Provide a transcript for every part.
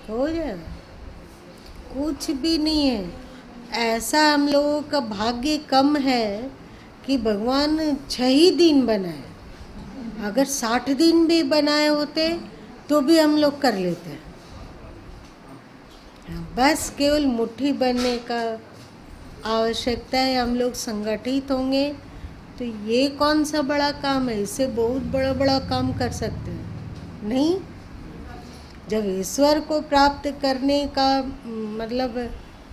हो जाएगा। कुछ भी नहीं है। ऐसा हम लोगों का भाग्य कम है कि भगवान 6 ही दिन बनाए। अगर 60 दिन भी बनाए होते तो भी हम लोग कर लेते। बस केवल मुट्ठी बनने का आवश्यकता है। हम लोग संगठित होंगे तो ये कौन सा बड़ा काम है, इससे बहुत बड़ा बड़ा काम कर सकते हैं। नहीं, जब ईश्वर को प्राप्त करने का मतलब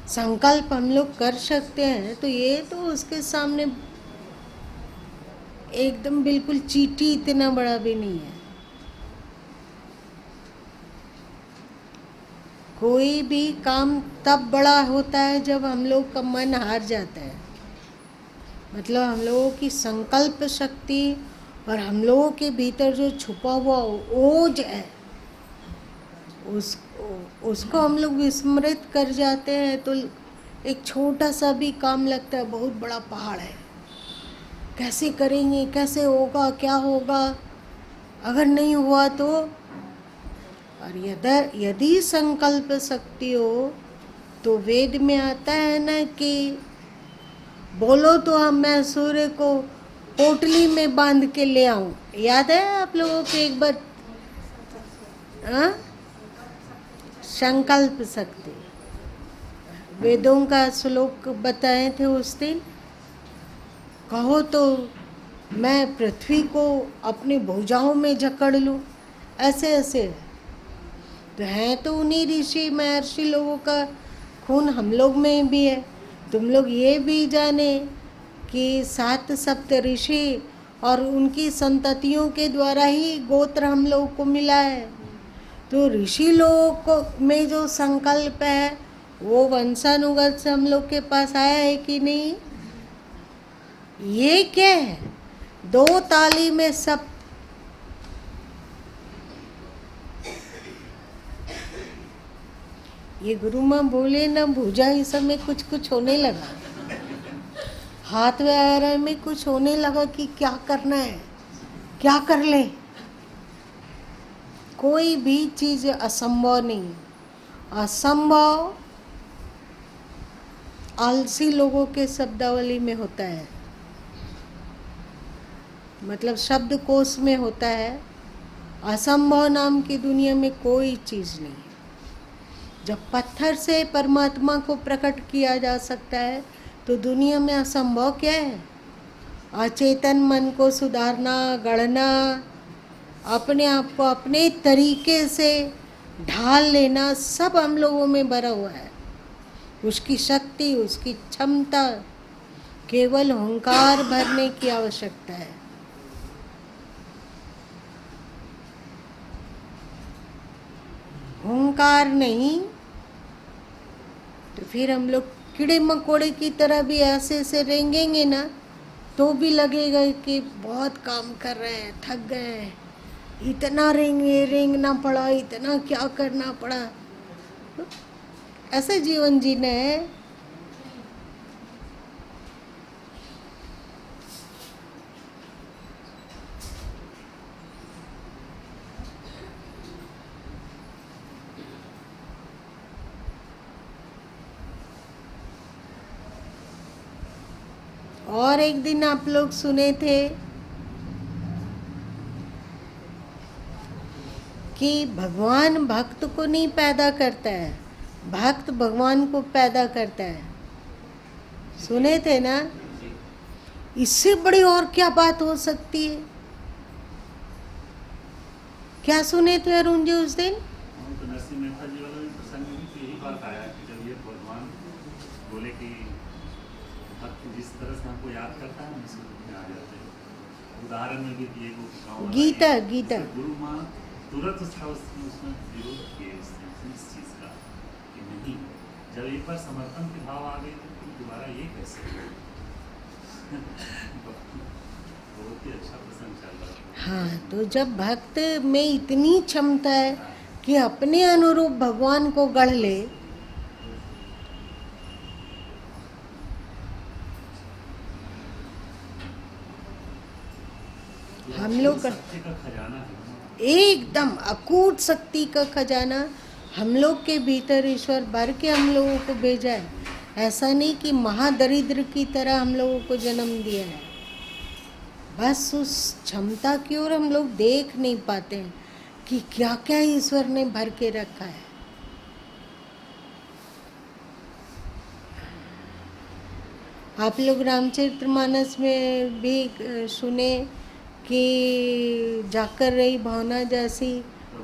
संकल्प हम लोग कर सकते हैं तो ये तो उसके सामने एकदम बिल्कुल चींटी इतना बड़ा भी नहीं है। कोई भी काम तब बड़ा होता है जब हम लोग का मन हार जाता है। मतलब हम लोगों की संकल्प शक्ति और हम लोगों के भीतर जो छुपा हुआ ओज है उस उसको हम लोग विस्मृत कर जाते हैं तो एक छोटा सा भी काम लगता है बहुत बड़ा पहाड़ है। कैसे करेंगे, कैसे होगा, क्या होगा, अगर नहीं हुआ तो। और यदि संकल्प शक्ति हो तो वेद में आता है ना कि बोलो तो हम मैं सूर्य को पोटली में बांध के ले आऊं। याद है आप लोगों को एक बार? हाँ, संकल्प शक्ति वेदों का श्लोक बताए थे उस दिन। कहो तो मैं पृथ्वी को अपनी भुजाओं में जकड़ लूं, ऐसे ऐसे। तो हैं तो उन्हीं ऋषि महर्षि लोगों का खून हम लोग में भी है। तुम लोग ये भी जाने कि 7 सप्त ऋषि और उनकी संततियों के द्वारा ही गोत्र हम लोगों को मिला है। तो ऋषि लोगों को में जो संकल्प है वो वंशानुगत से हम लोग के पास आया है कि नहीं? ये क्या है? 2 ताली में सब। ये गुरु माँ बोले ना भुजा इस समय कुछ कुछ होने लगा, हाथ वगैरह में कुछ होने लगा कि क्या करना है, क्या कर ले। कोई भी चीज असंभव नहीं। असंभव आलसी लोगों के शब्दावली में होता है, मतलब शब्दकोश में होता है। असंभव नाम की दुनिया में कोई चीज़ नहीं। जब पत्थर से परमात्मा को प्रकट किया जा सकता है तो दुनिया में असंभव क्या है? अचेतन मन को सुधारना, गढ़ना, अपने आप को अपने तरीके से ढाल लेना, सब हम लोगों में भरा हुआ है। उसकी शक्ति, उसकी क्षमता, केवल ओंकार भरने की आवश्यकता है। ओंकार नहीं तो फिर हम लोग कीड़े मकोड़े की तरह भी ऐसे ऐसे रेंगेंगे ना तो भी लगेगा कि बहुत काम कर रहे हैं, थक गए हैं, इतना रेंगना पड़ा, इतना क्या करना पड़ा। ऐसे जीवन जीना है। और एक दिन आप लोग सुने थे कि भगवान भक्त को नहीं पैदा करता है, भक्त भगवान को पैदा करता है। सुने थे ना? इससे बड़ी और क्या बात हो सकती है? क्या सुने थे अरुण जी उस दिन? तो नरसिंह मेहता जी वाला भी प्रसंग में तो यही बात आया कि जब ये भगवान बोले कि भक्त जिस तरह से हमको याद करता है हम उसके रूप में आ जाते हैं। उदाहरण में भी दिए गीता गीता गुरु माँ तुरंत उसमें विरोध किए इस चीज़ का कि नहीं, जब एक बार समर्पण के भाव आ गए तो दोबारा ये कैसे? बहुत ही अच्छा प्रसंग चल रहा है। हाँ, तो जब भक्त में इतनी क्षमता है कि अपने अनुरूप भगवान को गढ़ ले, हम लोग शक्ति का खजाना है। एकदम अकूट शक्ति का खजाना हम लोग के भीतर ईश्वर भर के हम लोगों को भेजा है। ऐसा नहीं कि महादरिद्र की तरह हम लोगों को जन्म दिया है। बस उस क्षमता की ओर हम लोग देख नहीं पाते हैं कि क्या क्या ईश्वर ने भर के रखा है। आप लोग रामचरितमानस में भी सुने कि जाकर रही भावना जैसी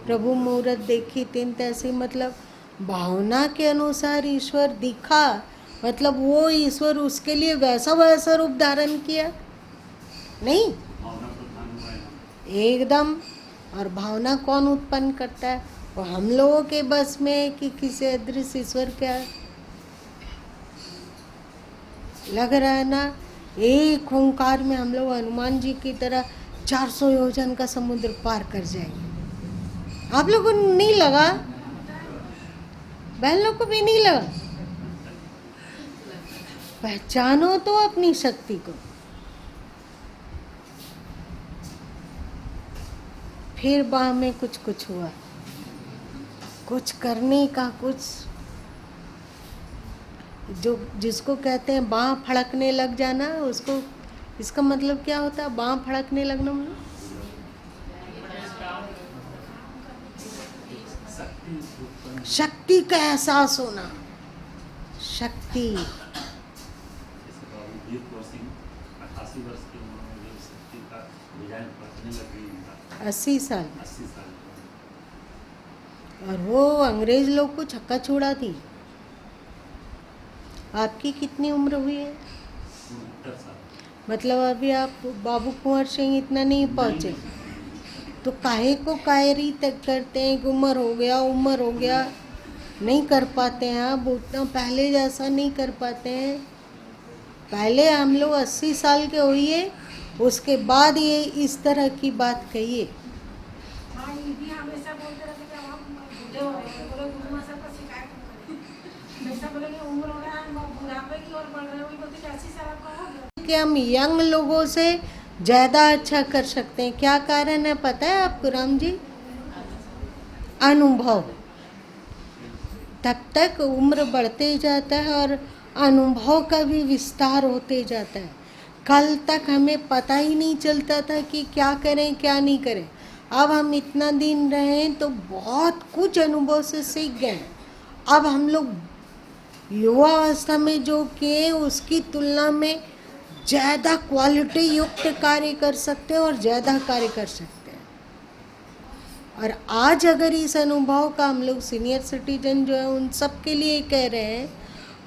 प्रभु मूरत देखी तीन तैसी, मतलब भावना के अनुसार ईश्वर दिखा, मतलब वो ईश्वर उसके लिए वैसा वैसा रूप धारण किया नहीं, भावना प्रधान हुआ है। एकदम। और भावना कौन उत्पन्न करता है? वो हम लोगों के बस में है कि किसी अदृश्य ईश्वर क्या है। लग रहा है ना, एक ओंकार में हम लोग हनुमान जी की तरह 400 योजन का समुद्र पार कर जाएंगे। आप लोगों को नहीं लगा? बहन लोग को भी नहीं लगा? पहचानो तो अपनी शक्ति को। फिर बाह में कुछ कुछ हुआ, कुछ करने का, कुछ जो जिसको कहते हैं बाह फड़कने लग जाना, उसको इसका मतलब क्या होता है? बाह फड़कने लगना मतलब शक्ति का एहसास होना। शक्ति जैसे बाबू वीर कौर सिंह 88 वर्ष की उम्र में जो शक्ति का डिजाइन पड़ने लग गई उनका 80 साल, 80 साल का। और वो अंग्रेज लोग को छक्का छोड़ा थी। आपकी कितनी उम्र हुई है? 69 साल। मतलब अभी आप बाबू कुंवर सिंह इतना नहीं पहुँचे, तो काहे को कायरी तक करते हैं कि उम्र हो गया, नहीं कर पाते हैं। अब उतना पहले जैसा नहीं कर पाते हैं। पहले हम लोग 80 साल के होइए, उसके बाद ये इस तरह की बात कहिए। हाँ, ये भी हमेशा बोलते रहते कि अब हम बूढ़े हो रहे हैं, बोले गुरुमा साहब का शिकायत करें। जैसा बोले कि उम्र हो रहा है, हम बुढ़ापे की ओर बढ़ रहे हैं, वही बोलते कि 80 साल आपका हो गया। कि हम यंग लोगों से ज़्यादा अच्छा कर सकते हैं। क्या कारण है पता है आपको राम जी? अनुभव। तब तक उम्र बढ़ते जाता है और अनुभव का भी विस्तार होते जाता है। कल तक हमें पता ही नहीं चलता था कि क्या करें क्या नहीं करें। अब हम इतना दिन रहे तो बहुत कुछ अनुभव से सीख गए। अब हम लोग युवा अवस्था में जो किए उसकी तुलना में ज़्यादा क्वालिटी युक्त कार्य कर सकते हैं और ज़्यादा कार्य कर सकते हैं। और आज अगर इस अनुभव का हम लोग सीनियर सिटीजन जो है उन सब के लिए कह रहे हैं,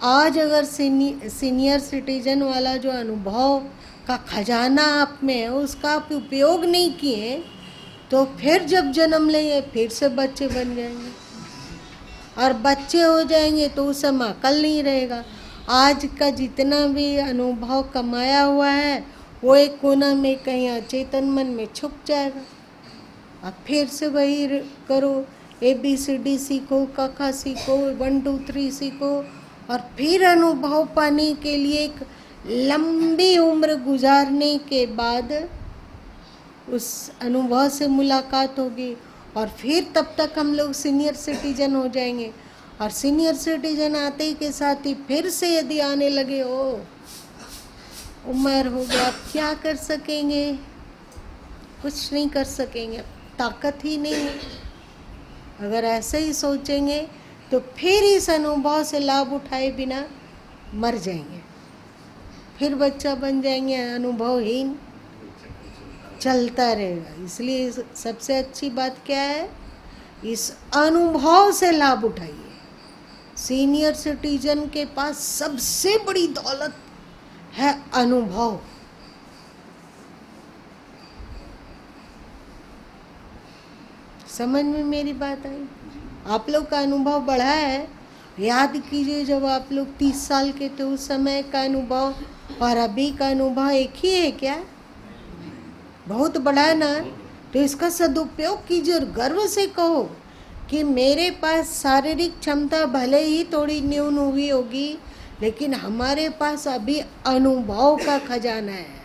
आज अगर सीनियर सिटीजन वाला जो अनुभव का खजाना आप में है उसका आप उपयोग नहीं किए तो फिर जब जन्म लेंगे फिर से बच्चे बन जाएंगे, और बच्चे हो जाएंगे तो उस समय अकल नहीं रहेगा। आज का जितना भी अनुभव कमाया हुआ है वो एक कोना में कहीं अचेतन मन में छुप जाएगा। अब फिर से वही करो, ABCD सीखो, क सीखो, 1 2 3 सीखो, और फिर अनुभव पाने के लिए एक लंबी उम्र गुजारने के बाद उस अनुभव से मुलाकात होगी, और फिर तब तक हम लोग सीनियर सिटीजन हो जाएंगे। और सीनियर सिटीजन आते ही के साथ ही फिर से यदि आने लगे हो उम्र हो गया, अब क्या कर सकेंगे? कुछ नहीं कर सकेंगे, ताकत ही नहीं है। अगर ऐसे ही सोचेंगे तो फिर इस अनुभव से लाभ उठाए बिना मर जाएंगे, फिर बच्चा बन जाएंगे, अनुभवहीन चलता रहेगा। इसलिए सबसे अच्छी बात क्या है? इस अनुभव से लाभ उठाइए। सीनियर सिटीजन के पास सबसे बड़ी दौलत है अनुभव। समझ में मेरी बात आई? आप लोग का अनुभव बढ़ा है। याद कीजिए जब आप लोग 30 साल के थे उस समय का अनुभव और अभी का अनुभव एक ही है क्या? बहुत बड़ा है ना। तो इसका सदुपयोग कीजिए और गर्व से कहो कि मेरे पास शारीरिक क्षमता भले ही थोड़ी न्यून हुई होगी, लेकिन हमारे पास अभी अनुभव का खजाना है।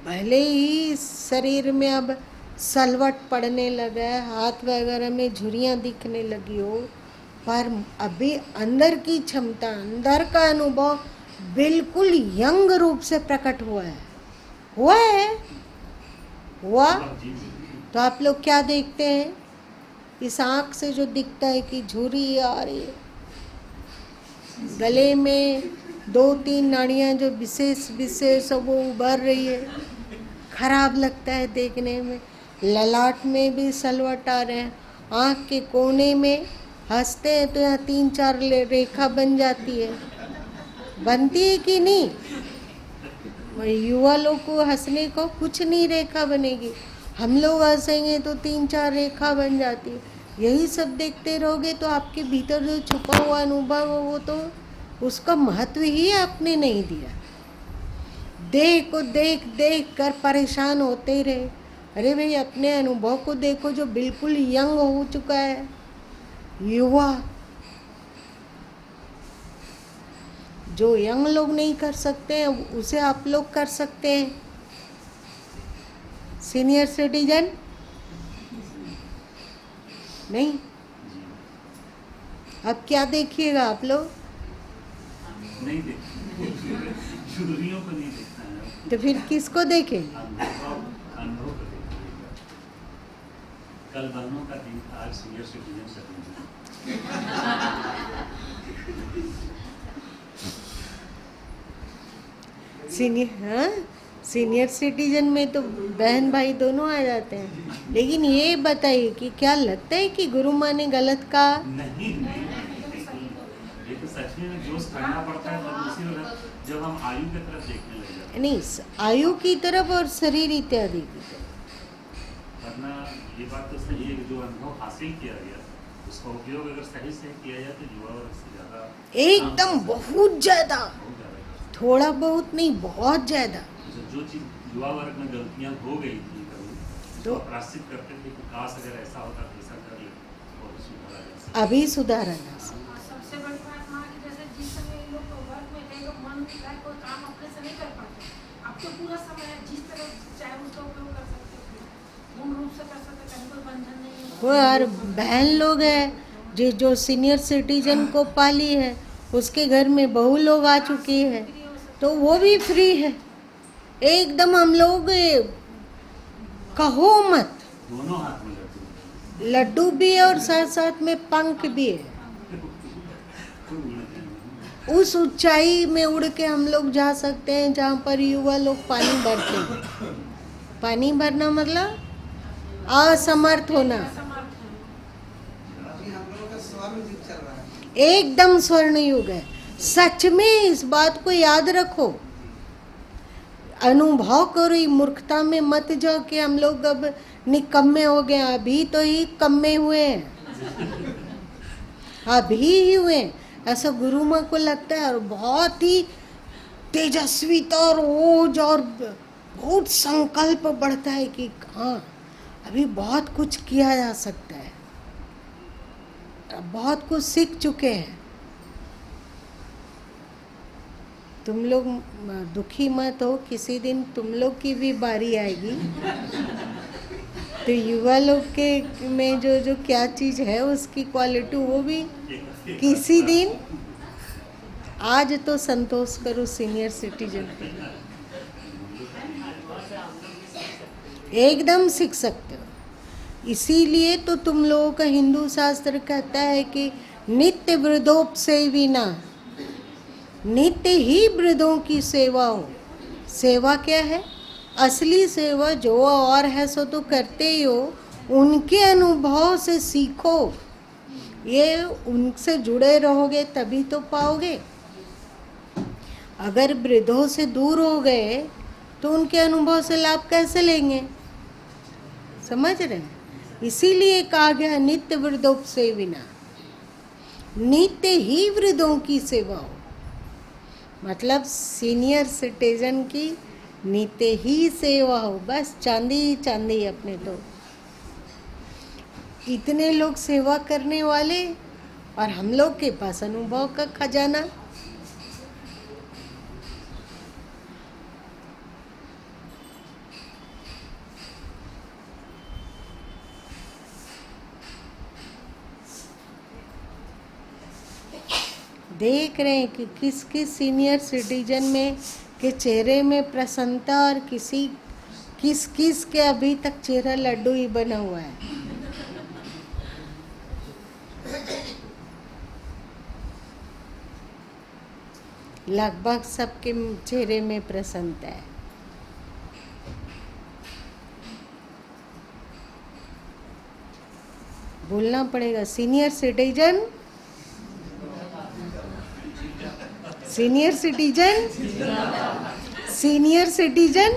भले ही शरीर में अब सलवट पड़ने लगा है, हाथ वगैरह में झुर्रियाँ दिखने लगी हो, पर अभी अंदर की क्षमता, अंदर का अनुभव बिल्कुल यंग रूप से प्रकट हुआ है। हुआ तो आप लोग क्या देखते हैं? इस आँख से जो दिखता है कि झुर्री आ रही है, गले में 2-3 नाड़ियाँ जो विशेष वो उभर रही है, खराब लगता है देखने में। ललाट में भी सलवट आ रहे हैं, आँख के कोने में हंसते हैं तो यहाँ 3-4 रेखा बन जाती है, बनती है कि नहीं? युवा लोग को हंसने को कुछ नहीं रेखा बनेगी, हम लोग हंसेंगे तो 3-4 रेखा बन जाती है। यही सब देखते रहोगे तो आपके भीतर जो छुपा हुआ अनुभव हो वो तो उसका महत्व ही आपने नहीं दिया। देह को देख देख कर परेशान होते रहे। अरे भाई, अपने अनुभव को देखो जो बिल्कुल यंग हो चुका है, युवा। जो यंग लोग नहीं कर सकते हैं उसे आप लोग कर सकते हैं। सीनियर सिटीजन नहीं। अब क्या देखिएगा आप लोग? नहीं देखते, झुर्रियों को नहीं देखता है। तो फिर किसको देखें? अनुभव को देखिएगा। कल बहनों का दिन था, आज सीनियर सिटीजन का दिन है। सीनियर सिटीजन में तो बहन भाई दोनों आ जाते हैं। लेकिन ये बताइए कि क्या लगता है कि गुरु माँ ने गलत कहा? नहीं, ये तो सच में जोश करना पड़ता है तब उसी वक्त जब हम आयु की तरफ देखने लग जाते हैं। नहीं, आयु की तरफ और शरीर इत्यादि की तरफ। वरना ये बात तो सही है कि जो अनुभव हासिल किया गया उसका उपयोग अगर सही से किया जाए तो युवा वर्ग से ज़्यादा, एकदम बहुत ज़्यादा, थोड़ा बहुत नहीं, बहुत ज़्यादा। जो चीज़ युवा वर्ग में गलतियाँ हो गई थी कभी तो प्रायश्चित करते थे कि काश अगर ऐसा होता तो ऐसा कर ले और सुधारा जा सकता। अभी सुधारा जा सकता। सबसे बड़ी बात माँ की, जैसे जिस समय लोग वर्क में थे, लोग मन का कोई काम अपने से नहीं कर पाते। अब तो पूरा समय है, जिस तरह चाहे उसका उपयोग कर सकते हो, पूर्ण रूप से कर सकते, कहीं कोई बंधन नहीं है। वो यार बहन लोग हैं जो सीनियर सिटीजन को पाली है, उसके घर में बहू लोग आ चुकी है तो वो भी फ्री है एकदम। हम लोग कहो मत, दोनों हाथ में लड्डू भी है और साथ साथ में पंख भी है। उस ऊंचाई में उड़ के हम लोग जा सकते हैं जहाँ पर युवा लोग पानी भरते हैं। पानी भरना मतलब असमर्थ होना। एकदम स्वर्ण युग है। सच में इस बात को याद रखो, अनुभव करो, मूर्खता में मत जाओ कि हम लोग अब निकम्मे हो गए। अभी तो ही कम्मे हुए हैं, अभी ही हुए। ऐसा गुरु माँ को लगता है और बहुत ही तेजस्वीता और ओज और बहुत संकल्प बढ़ता है कि हाँ अभी बहुत कुछ किया जा सकता है, बहुत कुछ सीख चुके हैं। तुम लोग दुखी मत हो, किसी दिन तुम लोग की भी बारी आएगी तो युवा लोग के में जो क्या चीज़ है उसकी क्वालिटी वो भी किसी दिन। आज तो संतोष करो सीनियर सिटीजन पे, एकदम सीख सकते हो। इसीलिए तो तुम लोगों का हिंदू शास्त्र कहता है कि नित्य वृद्धोपसेविना, नित्य ही वृद्धों की सेवा हो। सेवा क्या है? असली सेवा जो और है सो तो करते ही हो, उनके अनुभव से सीखो। ये उनसे जुड़े रहोगे तभी तो पाओगे। अगर वृद्धों से दूर हो गए तो उनके अनुभव से लाभ कैसे लेंगे? समझ रहे हैं? इसीलिए कहा गया नित्य वृद्धोपसेविना, नित्य ही वृद्धों की सेवा हो। मतलब सीनियर सिटीजन की नित्य ही सेवा हो, बस चांदी ही चांदी। अपने तो इतने लोग सेवा करने वाले और हम लोग के पास अनुभव का खजाना। देख रहे हैं कि किस किस सीनियर सिटीजन में के चेहरे में प्रसन्नता और किस किस के अभी तक चेहरा लड्डू ही बना हुआ है। लगभग सबके चेहरे में प्रसन्नता है। बोलना पड़ेगा, senior citizen, senior citizen, senior citizen.